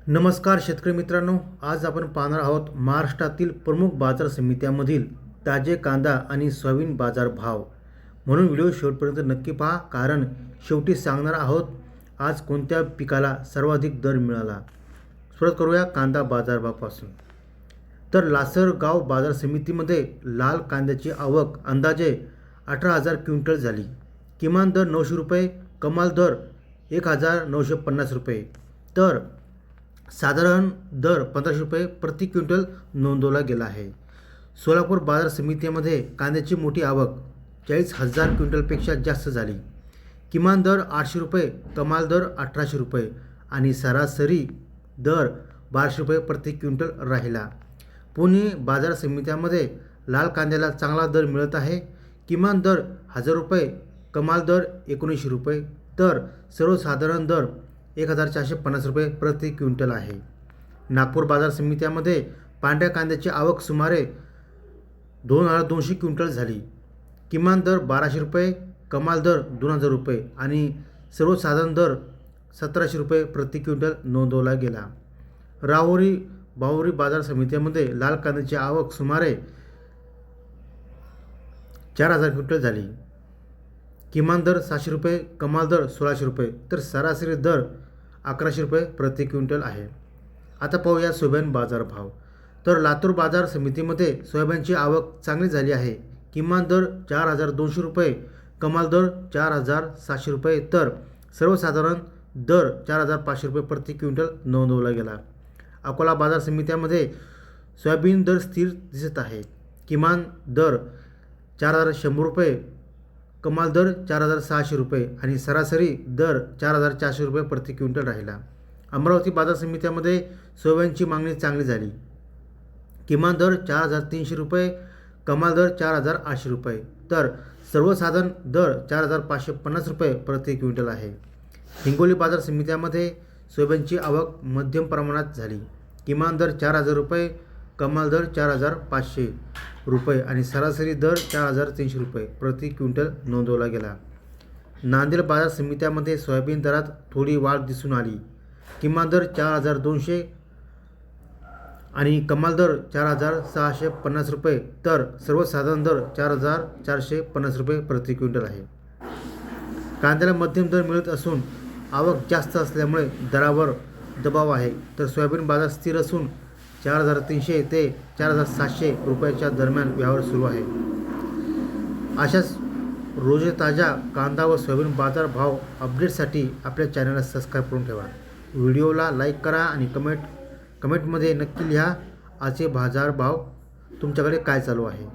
नमस्कार शेतकरी मित्रांनो, आज आपण पाहणार आहोत महाराष्ट्रातील प्रमुख बाजार समित्यांमधील ताजे कांदा आणि सोयाबीन बाजार भाव. म्हणून व्हिडिओ शेवटपर्यंत नक्की पहा, कारण शेवटी सांगणार आहोत आज कोणत्या पिकाला सर्वाधिक दर मिळाला. सुरुवात करूया कांदा बाजारभावापासून. तर लासलगाव बाजार समितीमध्ये लाल कांद्याची आवक अंदाजे 18,000 क्विंटल झाली. किमान दर 900 रुपये, कमाल दर 1,950 रुपये, तर साधारण दर 1500 रुपये प्रति क्विंटल नोंदवला गेला आहे. सोलापूर बाजार समितीमध्ये कांद्याची मोठी आवक 40,000 क्विंटलपेक्षा जास्त झाली. किमान दर 800 रुपये, कमाल दर 1800 रुपये आणि सरासरी दर 1200 रुपये प्रति क्विंटल राहिला. पुणे बाजार समित्यामध्ये लाल कांद्याला चांगला दर मिळत आहे. किमान दर 1000 रुपये, कमाल दर 1900 रुपये, तर सर्वसाधारण दर 1,450 रुपये प्रति क्विंटल आहे. नागपूर बाजार समित्यामध्ये पांढऱ्या कांद्याची आवक सुमारे 2,200 क्विंटल झाली. किमान दर 1200 रुपये, कमाल दर 2,000 रुपये आणि सर्वसाधारण दर 1,700 रुपये प्रति क्विंटल नोंदवला गेला. राहुरी बाहुरी बाजार समित्यामध्ये लाल कांद्याची आवक सुमारे 4,000 क्विंटल झाली. किमान दर 700 रुपये, कमाल दर 1,600 रुपये, तर सरासरी दर 1,100 रुपये प्रति क्विंटल आहे. आता पाहूया सोयाबीन बाजारभाव. तर लातूर बाजार समितीमध्ये सोयाबीनची आवक चांगली झाली आहे. किमान दर 4,200 रुपये, कमाल दर 4,700 रुपये, तर सर्वसाधारण दर 4,500 रुपये प्रति क्विंटल नोंदवला गेला. अकोला बाजार समित्यामध्ये सोयाबीन दर स्थिर दिसत आहे. किमान दर 4,100 रुपये, कमाल दर 4,600 रुपये आणि सरासरी दर 4,400 रुपये प्रति क्विंटल राहिला. अमरावती बाजार समित्यामध्ये सोयाबीनची मागणी चांगली झाली. किमान दर 4,300 रुपये, कमाल दर 4,800 रुपये, तर सर्वसाधारण दर 4,550 रुपये प्रति क्विंटल आहे. हिंगोली बाजार समित्यामध्ये सोयाबीनची आवक मध्यम प्रमाणात झाली. किमान दर 4,000 रुपये, कमाल दर 4,500 रुपये आणि सरासरी दर 4,300 रुपये प्रति क्विंटल नोंदवला गेला. नांदेड बाजार समित्यामध्ये सोयाबीन दरात थोडी वाढ दिसून आली. किमान दर 4,200 आणि कमाल दर 4,650 रुपये, तर सर्वसाधारण दर 4,450 रुपये प्रति क्विंटल आहे. कांद्याला मध्यम दर मिळत असून आवक जास्त असल्यामुळे दरावर दबाव आहे. तर सोयाबीन बाजार स्थिर असून 4,300 ते 4,700 रुपयाच्या दरम्यान व्यवहार सुरू आहे. अशाच रोज ताज्या कांदा व सोयाबीन बाजार भाव अपडेटसाठी आपल्या चॅनलला सबस्क्राईब करून ठेवा. व्हिडिओला लाईक करा आणि कमेंटमध्ये नक्की लिहा आजचे बाजार भाव तुमच्याकडे काय चालू आहे.